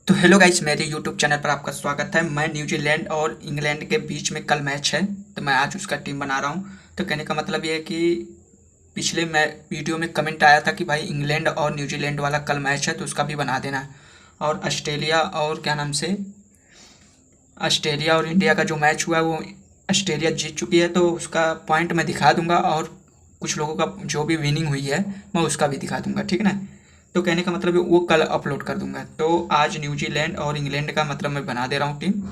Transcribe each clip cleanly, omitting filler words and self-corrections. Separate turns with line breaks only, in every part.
तो hello guys, मेरे YouTube channel पर आपका स्वागत है। मैं न्यूजीलैंड और इंग्लैंड के बीच में कल मैच है, तो मैं आज उसका टीम बना रहा हूँ। तो कहने का मतलब ये है कि पिछले मैं वीडियो में कमेंट आया था कि भाई इंग्लैंड और न्यूजीलैंड वाला कल मैच है तो उसका भी बना देना। और ऑस्ट्रेलिया और क्या नाम से ऑस्ट्रेलिया और इंडिया का जो मैच हुआ है वो ऑस्ट्रेलिया जीत चुकी है, तो उसका पॉइंट मैं दिखा दूंगा और कुछ लोगों का जो भी विनिंग हुई है मैं उसका भी दिखा दूंगा, ठीक है ना। तो कहने का मतलब है वो कल अपलोड कर दूंगा। तो आज न्यूजीलैंड और इंग्लैंड का मतलब मैं बना दे रहा हूँ टीम।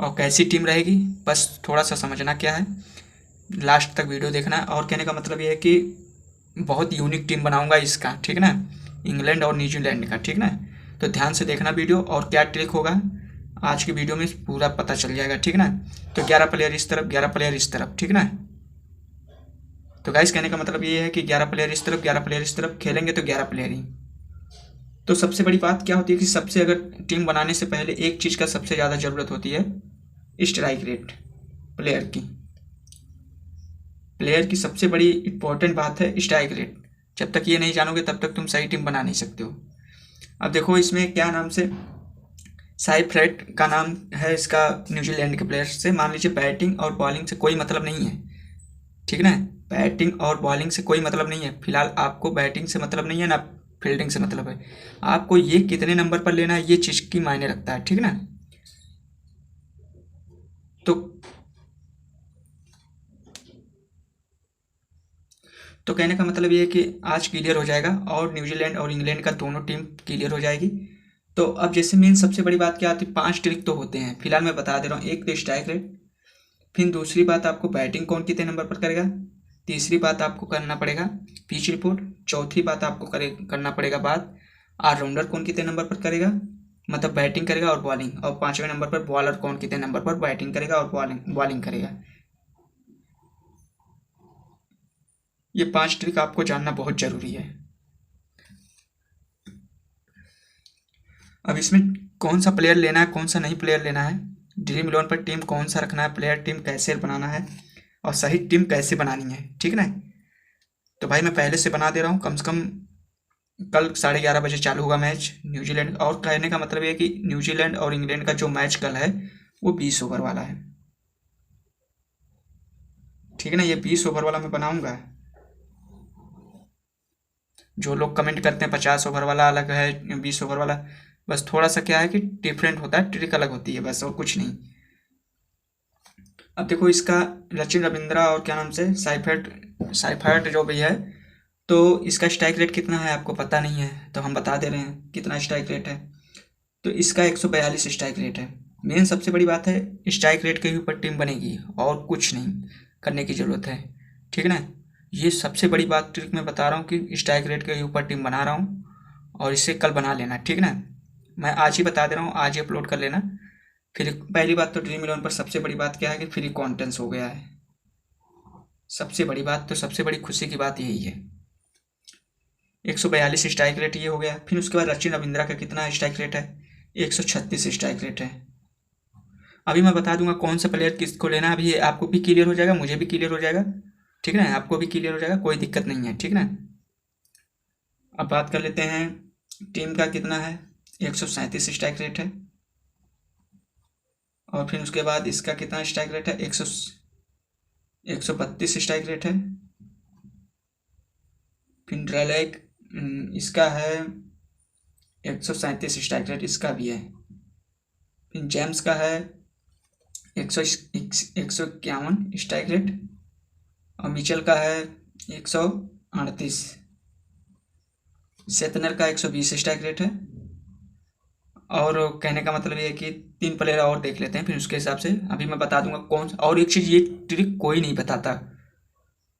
और कैसी टीम रहेगी बस थोड़ा सा समझना क्या है, लास्ट तक वीडियो देखना। और कहने का मतलब ये है कि बहुत यूनिक टीम बनाऊंगा इसका, ठीक है ना, इंग्लैंड और न्यूजीलैंड का, ठीक ना। तो ध्यान से देखना वीडियो और क्या ट्रिक होगा आज की वीडियो में पूरा पता चल जाएगा, ठीक ना। तो 11 प्लेयर इस तरफ, 11 प्लेयर इस तरफ, ठीक ना। तो गाइस कहने का मतलब ये है कि 11 प्लेयर इस तरफ, 11 प्लेयर इस तरफ खेलेंगे तो 11 प्लेयर ही। तो सबसे बड़ी बात क्या होती है कि सबसे अगर टीम बनाने से पहले एक चीज़ का सबसे ज़्यादा ज़रूरत होती है, स्ट्राइक रेट। प्लेयर की प्लेयर की सबसे बड़ी इंपॉर्टेंट बात है स्ट्राइक रेट। जब तक ये नहीं जानोगे तब तक तुम सही टीम बना नहीं सकते हो। अब देखो इसमें क्या नाम से साइफ्रेट का नाम है इसका, न्यूजीलैंड के प्लेयर से। मान लीजिए बैटिंग और बॉलिंग से कोई मतलब नहीं है, ठीक ना। बैटिंग और बॉलिंग से कोई मतलब नहीं है, फिलहाल आपको बैटिंग से मतलब नहीं है ना फील्डिंग से मतलब है। आपको ये कितने नंबर पर लेना है ये चीज़ की मायने रखता है, ठीक ना। तो तो कहने का मतलब ये है कि आज क्लियर हो जाएगा और न्यूजीलैंड और इंग्लैंड का दोनों टीम क्लियर हो जाएगी। तो अब जैसे मेन सबसे बड़ी बात क्या आती है, 5 ट्रिक तो होते हैं, फिलहाल मैं बता दे रहा हूँ। एक तो स्ट्राइक रेट, फिर दूसरी बात आपको बैटिंग कौन कितने नंबर पर करेगा, तीसरी बात आपको करना पड़ेगा पिच रिपोर्ट, चौथी बात आपको करना पड़ेगा बात ऑलराउंडर कौन कितने नंबर पर करेगा, मतलब बैटिंग करेगा और बॉलिंग, और 5वें नंबर पर बॉलर कौन कितने नंबर पर बैटिंग करेगा और बॉलिंग करेगा। ये 5 ट्रिक आपको जानना बहुत ज़रूरी है। अब इसमें कौन सा प्लेयर लेना है कौन सा नहीं प्लेयर लेना है, ड्रीम इलेवन पर टीम कौन सा रखना है, प्लेयर टीम कैसे बनाना है और सही टीम कैसे बनानी है, ठीक ना। तो भाई मैं पहले से बना दे रहा हूँ, कम से कम कल 11:30 बजे चालू होगा मैच न्यूजीलैंड। और कहने का मतलब ये है कि न्यूजीलैंड और इंग्लैंड का जो मैच कल है वो 20 ओवर वाला है, ठीक है ना। ये 20 ओवर वाला मैं बनाऊंगा। जो लोग कमेंट करते हैं 50 ओवर वाला अलग है 20 ओवर वाला, बस थोड़ा सा क्या है कि डिफरेंट होता है, ट्रिक अलग होती है बस, और कुछ नहीं। अब देखो इसका सचिन रविंद्रा और क्या नाम से साइफर्ट जो भी है, तो इसका स्ट्राइक रेट कितना है आपको पता नहीं है, तो हम बता दे रहे हैं कितना स्ट्राइक रेट है। तो इसका 142 स्ट्राइक रेट है। मेन सबसे बड़ी बात है स्ट्राइक रेट के ऊपर टीम बनेगी और कुछ नहीं करने की ज़रूरत है, ठीक है ना। ये सबसे बड़ी बात ट्रिक मैं बता रहा हूँ कि स्ट्राइक रेट के ऊपर टीम बना रहा हूँ और इसे कल बना लेना, ठीक है ना। मैं आज ही बता दे रहा हूँ, आज ही अपलोड कर लेना। फिर पहली बात तो ड्रीम इलेवन पर सबसे बड़ी बात क्या है कि फ्री कॉन्टेंस हो गया है, सबसे बड़ी बात। तो सबसे बड़ी खुशी की बात यही है। 142 स्ट्राइक रेट ये हो गया। फिर उसके बाद सचिन रविंद्रा का कितना स्ट्राइक रेट है, 136 स्ट्राइक रेट है। अभी मैं बता दूंगा कौन सा प्लेयर किसको लेना है, अभी आपको भी क्लियर हो जाएगा, मुझे भी क्लियर हो जाएगा, ठीक है ना, आपको भी क्लियर हो जाएगा, कोई दिक्कत नहीं है, ठीक ना। अब बात कर लेते हैं टीम का कितना है, 137 स्ट्राइक रेट है। और फिर उसके बाद इसका कितना स्ट्राइक रेट है, 132 स्ट्राइक रेट है। फिर ड्रेलेक इसका है 137 स्ट्राइक रेट, इसका भी है। फिर जेम्स का है 151 स्ट्राइक रेट। और मिचेल का है 138। सेतनर का 120 स्ट्राइक रेट है। और कहने का मतलब ये है कि 3 प्लेयर और देख लेते हैं, फिर उसके हिसाब से अभी मैं बता दूंगा कौन। और एक चीज़, ये ट्रिक कोई नहीं बताता।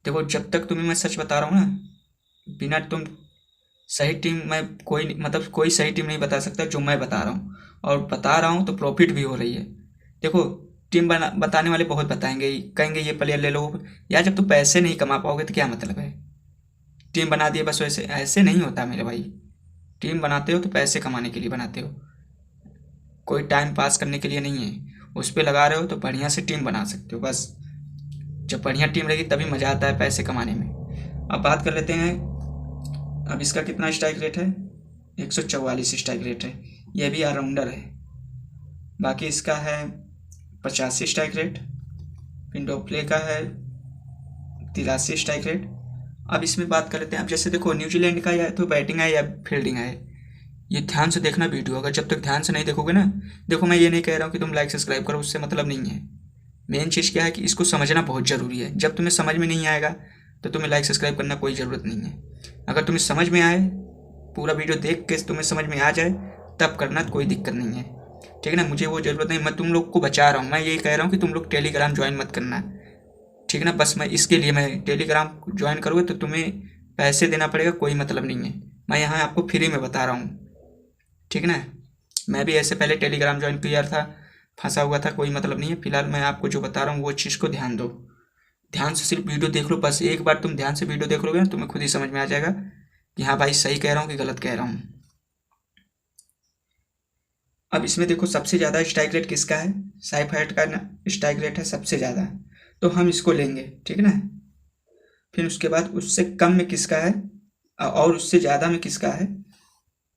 देखो जब तक तुम्हें मैं सच बता रहा हूँ ना, बिना तुम सही टीम मैं कोई मतलब कोई सही टीम नहीं बता सकता जो मैं बता रहा हूँ, और बता रहा हूँ तो प्रॉफिट भी हो रही है। देखो टीम बताने वाले बहुत बताएंगे, कहेंगे ये प्लेयर ले लो यार, जब तुम पैसे नहीं कमा पाओगे तो क्या मतलब है। टीम बना दिए बस, वैसे ऐसे नहीं होता मेरे भाई। टीम बनाते हो तो पैसे कमाने के लिए बनाते हो, कोई टाइम पास करने के लिए नहीं है। उस पर लगा रहे हो तो बढ़िया से टीम बना सकते हो बस। जब बढ़िया टीम रहेगी तभी मज़ा आता है पैसे कमाने में। अब बात कर लेते हैं, अब इसका कितना स्ट्राइक रेट है, 144 स्ट्राइक रेट है। ये भी ऑलराउंडर है। बाकी इसका है 85 स्ट्राइक रेट, पिंडोप्ले का है 83 स्ट्राइक रेट। अब इसमें बात कर लेते हैं। अब जैसे देखो न्यूजीलैंड का या तो बैटिंग है या फील्डिंग है, ये ध्यान से देखना वीडियो। अगर जब तक ध्यान से नहीं देखोगे ना, देखो मैं ये नहीं कह रहा हूँ कि तुम लाइक सब्सक्राइब करो, उससे मतलब नहीं है। मेन चीज़ क्या है कि इसको समझना बहुत ज़रूरी है। जब तुम्हें समझ में नहीं आएगा तो तुम्हें लाइक सब्सक्राइब करना कोई ज़रूरत नहीं है। अगर तुम्हें समझ में आए, पूरा वीडियो देख के तुम्हें समझ में आ जाए, तब करना, कोई दिक्कत नहीं है, ठीक है ना। मुझे वो ज़रूरत नहीं, मैं तुम लोग को बचा रहा हूँ। मैं यही कह रहा हूँ कि तुम लोग टेलीग्राम ज्वाइन मत करना, ठीक है ना। बस मैं इसके लिए, मैं टेलीग्राम ज्वाइन करोगे तो तुम्हें पैसे देना पड़ेगा, कोई मतलब नहीं है। मैं यहाँ आपको फ्री में बता रहा हूँ, ठीक है ना। मैं भी ऐसे पहले टेलीग्राम ज्वाइन किया था, फंसा हुआ था, कोई मतलब नहीं है। फिलहाल मैं आपको जो बता रहा हूँ वो चीज़ को ध्यान दो, ध्यान से सिर्फ वीडियो देख लो। बस एक बार तुम ध्यान से वीडियो देख लोगे ना, तुम्हें खुद ही समझ में आ जाएगा कि हाँ भाई सही कह रहा हूँ कि गलत कह रहा हूँ। अब इसमें देखो सबसे ज़्यादा स्ट्राइक रेट किसका है, साइफ हाइट का ना स्ट्राइक रेट है सबसे ज़्यादा, तो हम इसको लेंगे, ठीक है ना। फिर उसके बाद उससे कम में किसका है और उससे ज़्यादा में किसका है,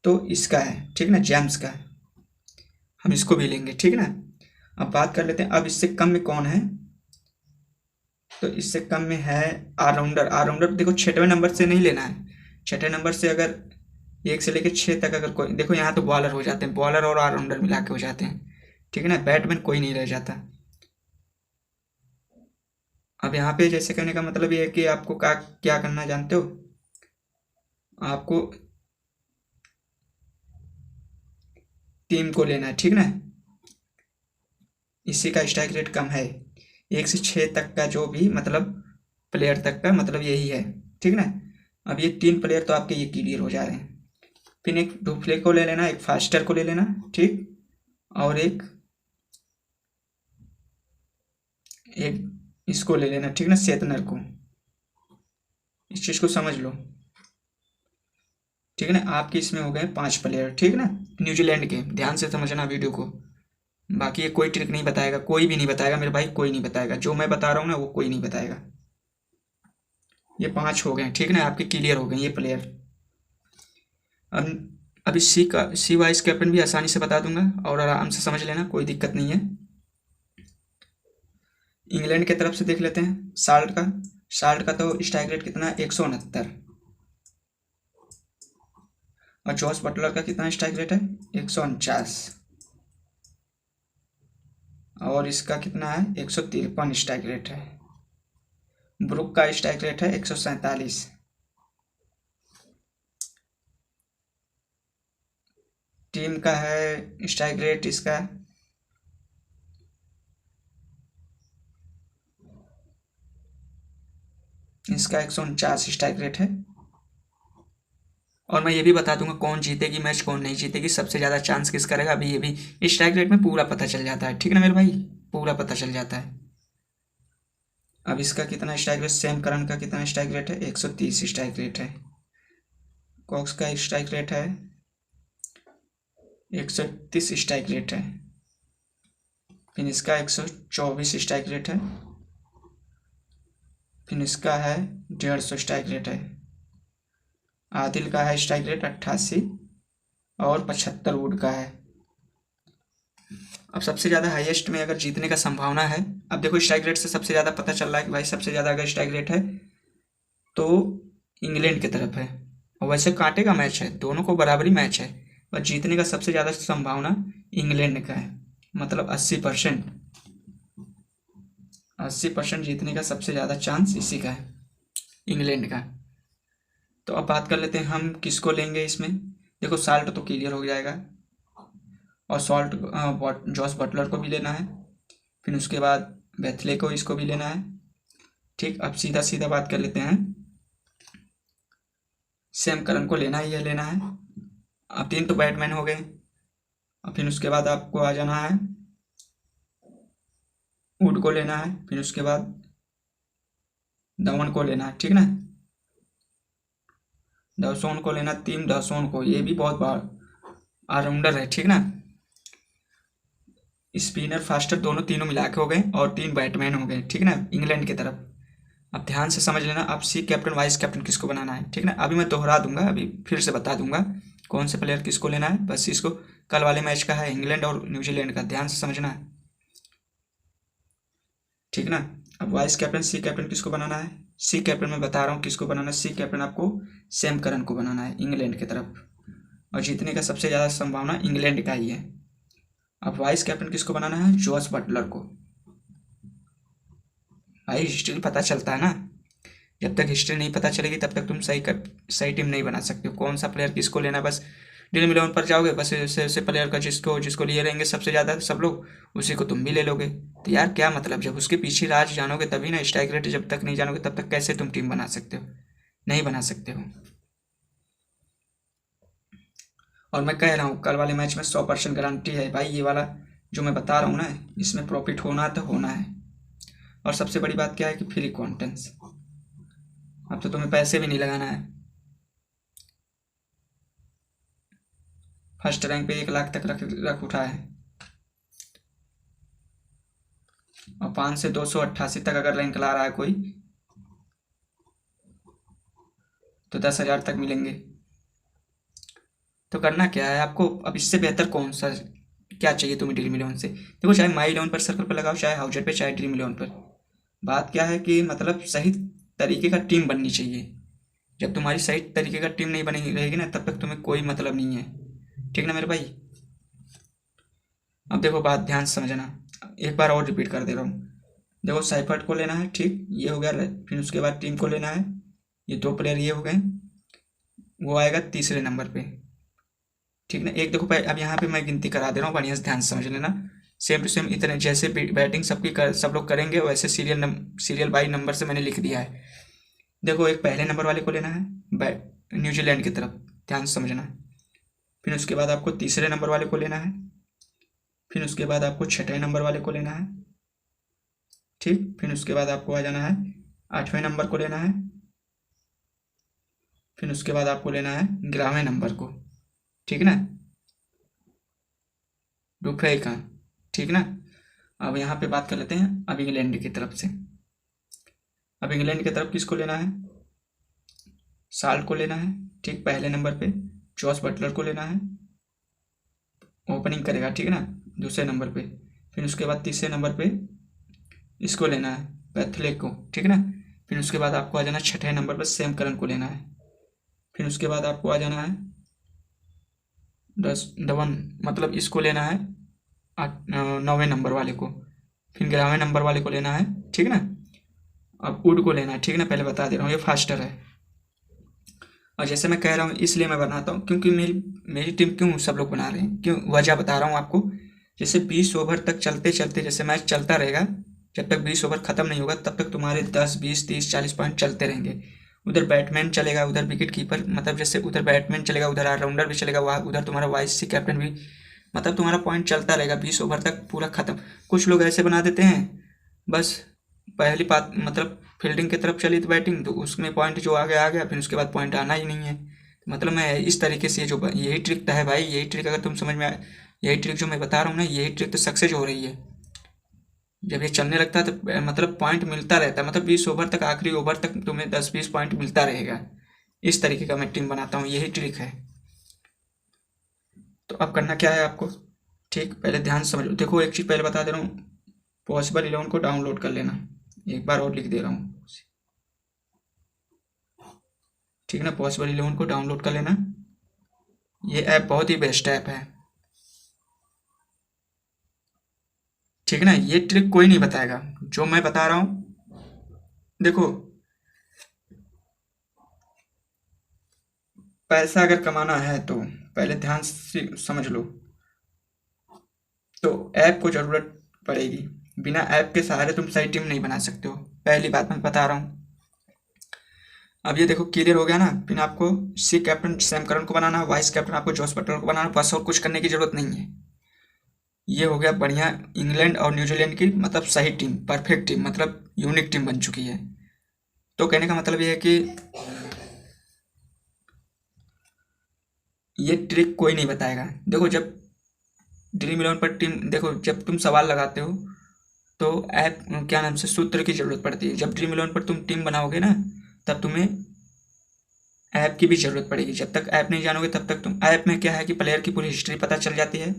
तो इसका है, ठीक है ना, जेम्स का। हम इसको भी लेंगे, ठीक है ना। अब बात कर लेते हैं, अब इससे कम में कौन है, तो इससे कम में है ऑलराउंडर। ऑलराउंडर देखो 6वें नंबर से नहीं लेना है। 6ठे नंबर से अगर 1 से लेकर 6 तक अगर कोई, देखो यहाँ तो बॉलर हो जाते हैं, बॉलर और ऑलराउंडर मिला के हो जाते हैं, ठीक है ना। बैटमैन कोई नहीं रह जाता। अब यहाँ पे जैसे कहने का मतलब ये है कि आपको क्या करना जानते हो, आपको टीम को लेना है, ठीक ना। इसी का स्ट्राइक रेट कम है, 1 से 6 तक का जो भी मतलब प्लेयर तक का मतलब यही है, ठीक ना। अब ये 3 प्लेयर तो आपके ये क्लियर हो जा रहे हैं। फिर एक डुफ्ले को ले लेना, एक फास्टर को ले लेना, ठीक, और एक इसको ले लेना, ठीक ना, सेतनर को। इस चीज़ को समझ लो, ठीक है ना। आपके इसमें हो गए 5 प्लेयर, ठीक ना, न्यूजीलैंड के। ध्यान से समझना वीडियो को। बाकी ये कोई ट्रिक नहीं बताएगा, कोई भी नहीं बताएगा मेरे भाई, कोई नहीं बताएगा। जो मैं बता रहा हूँ ना वो कोई नहीं बताएगा। ये 5 हो गए, ठीक ना, आपके क्लियर हो गए ये प्लेयर। अब अभी सी वाइस कैप्टन भी आसानी से बता दूंगा और आराम से समझ लेना, कोई दिक्कत नहीं है। इंग्लैंड की तरफ से देख लेते हैं साल्ट का तो स्ट्राइक रेट कितना है, 169। और जॉस बटलर का कितना स्ट्राइक रेट है, 149। और इसका कितना है, 153 स्ट्राइक रेट है। ब्रुक का स्ट्राइक रेट है 147। टीम का है स्ट्राइक रेट इसका इसका 149 स्ट्राइक रेट है। और मैं ये भी बता दूंगा कौन जीतेगी मैच, कौन नहीं जीतेगी, सबसे ज़्यादा चांस किसका रहेगा। अभी ये भी स्ट्राइक रेट में पूरा पता चल जाता है, ठीक है ना मेरे भाई, पूरा पता चल जाता है। अब इसका कितना स्ट्राइक रेट, सैम करन का कितना स्ट्राइक रेट है, 130 स्ट्राइक रेट है। कॉक्स का स्ट्राइक रेट है 131 स्ट्राइक रेट है। फिर इसका 124 स्ट्राइक रेट है। फिर इसका है 150 स्ट्राइक रेट है। आदिल का है स्ट्राइक रेट 88 और 75 वुड का है। अब सबसे ज़्यादा हाईएस्ट में अगर जीतने का संभावना है, अब देखो स्ट्राइक रेट से सबसे ज़्यादा पता चल रहा है कि भाई सबसे ज़्यादा अगर स्ट्राइक रेट है तो इंग्लैंड की तरफ है। और वैसे कांटे का मैच है, दोनों को बराबरी मैच है, पर जीतने का सबसे ज़्यादा संभावना इंग्लैंड का है। मतलब 80%, 80% जीतने का सबसे ज़्यादा चांस इसी का है, इंग्लैंड का। तो अब बात कर लेते हैं हम किसको लेंगे इसमें। देखो साल्ट तो क्लियर हो जाएगा, और जॉस बटलर को भी लेना है। फिर उसके बाद बेथले को, इसको भी लेना है, ठीक। अब सीधा सीधा बात कर लेते हैं, सैम करन को लेना ही है, लेना है। अब 3 तो बैटमैन हो गए। और फिर उसके बाद आपको आ जाना है, वुड को लेना है। फिर उसके बाद धवन को लेना है, ठीक ना, डॉसोन को लेना, टीम डॉसोन को, ये भी बहुत बार ऑलराउंडर है, ठीक ना। स्पिनर फास्टर दोनों तीनों मिला के हो गए और 3 बैटमैन हो गए, ठीक ना, इंग्लैंड की तरफ। अब ध्यान से समझ लेना, अब सी कैप्टन वाइस कैप्टन किसको बनाना है, ठीक ना। अभी मैं दोहरा दूंगा, अभी फिर से बता दूंगा कौन से प्लेयर किसको लेना है, बस इसको कल वाले मैच का है, इंग्लैंड और न्यूजीलैंड का, ध्यान से समझना है, ठीक ना। अब वाइस कैप्टन सी कैप्टन किसको बनाना है? सी कैप्टन मैं बता रहा हूँ किसको बनाना है। सी कैप्टन आपको सैम करन को बनाना है इंग्लैंड की तरफ, और जीतने का सबसे ज़्यादा संभावना इंग्लैंड का ही है। अब वाइस कैप्टन किसको बनाना है? जॉस बटलर को। भाई हिस्ट्री पता चलता है ना, जब तक हिस्ट्री नहीं पता चलेगी तब तक तुम सही टीम नहीं बना सकते हो। कौन सा प्लेयर किसको लेना है, बस ड्रीम 11 पर जाओगे, बस ऐसे प्लेयर का जिसको जिसको लिए रहेंगे सबसे ज़्यादा सब लोग, उसी को तुम भी ले लोगे। तो यार क्या मतलब, जब उसके पीछे राज जानोगे तभी ना। स्ट्राइक रेट जब तक नहीं जानोगे तब तक कैसे तुम टीम बना सकते हो? नहीं बना सकते हो। और मैं कह रहा हूँ कल वाले मैच में 100% गारंटी है भाई। ये वाला जो मैं बता रहा हूँ ना, इसमें प्रॉफिट होना तो होना है। और सबसे बड़ी बात क्या है कि फ्री कॉन्टेंट्स। अब तो तुम्हें पैसे भी नहीं लगाना है। फर्स्ट रैंक पे 1 लाख तक रख उठा है, और 5 से 288 तक अगर रैंक ला रहा है कोई तो 10,000 तक मिलेंगे। तो करना क्या है आपको अब, इससे बेहतर कौन सा, क्या चाहिए तुम्हें ड्रीम 11 से? देखो चाहे माई 11 पर सर्कल पर लगाओ, चाहे हाउजर पे, चाहे ड्रीम 11 पर, बात क्या है कि मतलब सही तरीके का टीम बननी चाहिए। जब तुम्हारी सही तरीके का टीम नहीं बनी रहेगी ना तब तक तुम्हें कोई मतलब नहीं है, ठीक ना मेरे भाई। अब देखो बात ध्यान से समझना, एक बार और रिपीट कर दे रहा हूँ। देखो साइफर्ट को लेना है, ठीक, ये हो गया। फिर उसके बाद टीम को लेना है, ये 2 प्लेयर ये हो गए। वो आएगा तीसरे नंबर पे, ठीक ना। एक देखो अब यहाँ पे मैं गिनती करा दे रहा हूँ, बढ़िया से ध्यान से समझ लेना। सेम टू सेम इतने जैसे बैटिंग सब लोग करेंगे वैसे सीरियल बाई नंबर से मैंने लिख दिया है। देखो एक पहले नंबर वाले को लेना है न्यूजीलैंड की तरफ, ध्यान से समझना। फिर उसके बाद आपको तीसरे नंबर वाले को लेना है। फिर उसके बाद आपको छठे नंबर वाले को लेना है, ठीक। फिर उसके बाद आपको आ जाना है 8वें नंबर को लेना है। फिर उसके बाद आपको लेना है 11वें नंबर को, ठीक ना। रुपये का, ठीक ना। अब यहाँ पे बात कर लेते हैं अब इंग्लैंड की तरफ से। अब इंग्लैंड की तरफ किसको लेना है? साल्ट को लेना है, ठीक, पहले नंबर पे। जॉस बटलर को लेना है, ओपनिंग करेगा, ठीक ना, दूसरे नंबर पे। फिर उसके बाद तीसरे नंबर पे इसको लेना है, पैथले को, ठीक ना। फिर उसके बाद आपको आ जाना छठे नंबर पर सैम करन को लेना है। फिर उसके बाद आपको आ जाना है 10 मतलब इसको लेना है 9वें नंबर वाले को। फिर 11वें नंबर वाले को लेना है, ठीक ना। अब वुड को लेना है, ठीक ना, पहले बता दे रहा हूँ ये फास्टर है। और जैसे मैं कह रहा हूँ इसलिए मैं बनाता हूँ क्योंकि मेरी टीम क्यों सब लोग बना रहे हैं, क्यों, वजह बता रहा हूँ आपको। जैसे 20 ओवर तक चलते चलते जैसे मैच चलता रहेगा, जब तक 20 ओवर खत्म नहीं होगा तब तक तुम्हारे 10 20 30 40 पॉइंट चलते रहेंगे। उधर बैट्समैन चलेगा, उधर विकेट कीपर, मतलब जैसे उधर बैट्समैन चलेगा उधर ऑलराउंडर भी चलेगा, वहाँ उधर तुम्हारा वाइस सी कैप्टन भी, मतलब तुम्हारा पॉइंट चलता रहेगा 20 ओवर तक पूरा खत्म। कुछ लोग ऐसे बना देते हैं बस पहली बात, मतलब फील्डिंग की तरफ चली तो बैटिंग, तो उसमें पॉइंट जो आ गया फिर उसके बाद पॉइंट आना ही नहीं है। मतलब मैं इस तरीके से जो यही ट्रिक है भाई, यही ट्रिक अगर तुम समझ में आए, यही ट्रिक जो मैं बता रहा हूँ ना, यही ट्रिक तो सक्सेस हो रही है। जब ये चलने लगता है तो मतलब पॉइंट मिलता रहता है, मतलब 20 ओवर तक, आखिरी ओवर तक तुम्हें 10 20 पॉइंट मिलता रहेगा। इस तरीके का मैं टीम बनाता हूँ, यही ट्रिक है। तो अब करना क्या है आपको, ठीक, पहले ध्यान से समझो। देखो एक चीज़ पहले बता दे रहा हूँ, पॉसिबल 11 को डाउनलोड कर लेना, एक बार और लिख दे रहा हूँ, ठीक ना। पॉसिबल 11 को डाउनलोड कर लेना, ये ऐप बहुत ही बेस्ट ऐप है, ठीक ना। ये ट्रिक कोई नहीं बताएगा जो मैं बता रहा हूँ। देखो पैसा अगर कमाना है तो पहले ध्यान से समझ लो, तो ऐप को ज़रूरत पड़ेगी। बिना ऐप के सहारे तुम सही टीम नहीं बना सकते हो, पहली बात मैं बता रहा हूँ। अब ये देखो क्लियर हो गया ना। फिर आपको सी कैप्टन सैम करन को बनाना है, वाइस कैप्टन आपको जॉस बटलर को बनाना, बस और कुछ करने की जरूरत नहीं है। ये हो गया बढ़िया इंग्लैंड और न्यूजीलैंड की मतलब सही टीम, परफेक्ट टीम, मतलब यूनिक टीम बन चुकी है। तो कहने का मतलब ये है कि ये ट्रिक कोई नहीं बताएगा। देखो जब ड्रीम 11 पर टीम, देखो जब तुम सवाल लगाते हो तो ऐप क्या नाम से सूत्र की जरूरत पड़ती है। जब ड्रीम 11 पर तुम टीम बनाओगे ना तब तुम्हें ऐप की भी ज़रूरत पड़ेगी। जब तक ऐप नहीं जानोगे तब तक तुम, ऐप में क्या है कि प्लेयर की पूरी हिस्ट्री पता चल जाती है,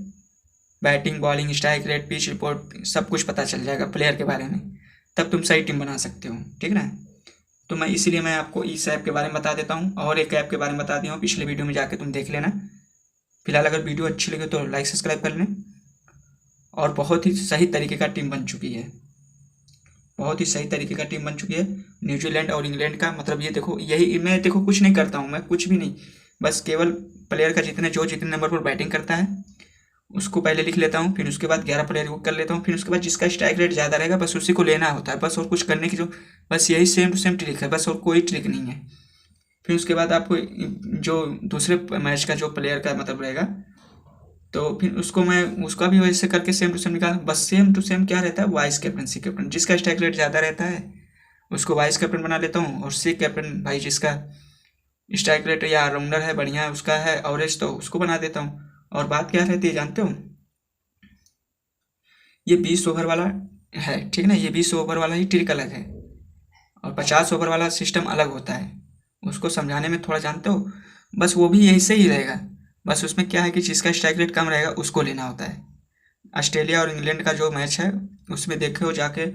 batting bowling strike rate pitch report सब कुछ पता चल जाएगा प्लेयर के बारे में, तब तुम सही टीम बना सकते हो। ठीक ना। तो मैं इसीलिए मैं आपको इस ऐप के बारे में बता देता हूँ, और एक ऐप के बारे में बता दिया हूँ, पिछले वीडियो में जाके तुम देख लेना। फिलहाल अगर वीडियो अच्छी लगे तो लाइक सब्सक्राइब कर लें। और बहुत ही सही तरीके का टीम बन चुकी है, बहुत ही सही तरीके का टीम बन चुकी है न्यूजीलैंड और इंग्लैंड का। मतलब ये देखो, यही मैं देखो कुछ नहीं करता हूँ, मैं कुछ भी नहीं, बस केवल प्लेयर का जितने नंबर पर बैटिंग करता है उसको पहले लिख लेता हूँ, फिर उसके बाद 11 प्लेयर को कर लेता हूँ, फिर उसके बाद जिसका स्ट्राइक रेट ज़्यादा रहेगा बस उसी को लेना होता है बस, और कुछ करने की जो, बस यही सेम टू सेम ट्रिक है बस, और कोई ट्रिक नहीं है। फिर उसके बाद आपको जो दूसरे मैच का जो प्लेयर का मतलब रहेगा, तो फिर उसको मैं उसका भी वैसे करके सेम टू सेम निकाल, बस सेम टू सेम क्या रहता है, वाइस कैप्टन सी कैप्टन, जिसका स्ट्राइक रेट ज़्यादा रहता है उसको वाइस कैप्टन बना लेता हूँ, और सी कैप्टन भाई जिसका स्ट्राइक रेट या ऑलराउंडर है बढ़िया उसका है एवरेज, तो उसको बना देता हूँ। और बात क्या रहती है जानते हो, ये 20 ओवर वाला है, ठीक ना, ये 20 ओवर वाला ही ट्रिक अलग है, और 50 ओवर वाला सिस्टम अलग होता है, उसको समझाने में थोड़ा जानते हो, बस वो भी यही से ही रहेगा। बस उसमें क्या है कि जिसका स्ट्राइक रेट कम रहेगा उसको लेना होता है। ऑस्ट्रेलिया और इंग्लैंड का जो मैच है उसमें देखे हो जाके,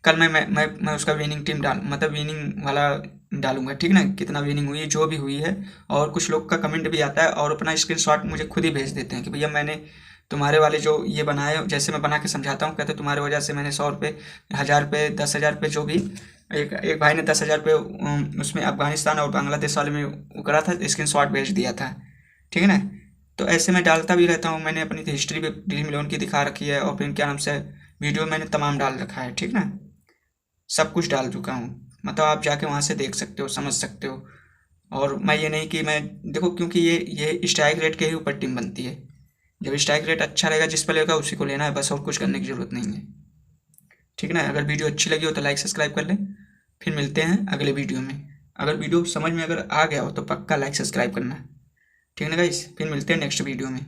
कल मैं उसका विनिंग टीम डाल मतलब विनिंग वाला डालूंगा, ठीक ना, कितना विनिंग हुई जो भी हुई है। और कुछ लोग का कमेंट भी आता है और अपना स्क्रीनशॉट मुझे खुद ही भेज देते हैं कि भैया मैंने तुम्हारे वाले जो ये बनाए, जैसे मैं बना के समझाता हूँ, कहते तुम्हारे वजह से मैंने 100 रुपये, 1000 रुपये, 10,000 रुपये जो भी, एक भाई ने 10,000 रुपये उसमें अफगानिस्तान और बांग्लादेश वाले में करा था, स्क्रीनशॉट भेज दिया था, ठीक है ना। तो ऐसे मैं डालता भी रहता हूँ, मैंने अपनी हिस्ट्री भी ड्रीम इलेवन की दिखा रखी है, और फिर क्या नाम से वीडियो मैंने तमाम डाल रखा है, ठीक ना, सब कुछ डाल चुका हूँ। मतलब आप जाके वहाँ से देख सकते हो, समझ सकते हो। और मैं ये नहीं कि मैं देखो, क्योंकि ये स्ट्राइक रेट के ही ऊपर टीम बनती है, जब स्ट्राइक रेट अच्छा रहेगा जिस प्लेयर का उसी को लेना है बस, और कुछ करने की ज़रूरत नहीं है, ठीक ना। अगर वीडियो अच्छी लगी हो तो लाइक सब्सक्राइब कर लें, फिर मिलते हैं अगले वीडियो में। अगर वीडियो समझ में अगर आ गया हो तो पक्का लाइक सब्सक्राइब करना, ठीक है ना गाइस, फिर मिलते हैं नेक्स्ट वीडियो में।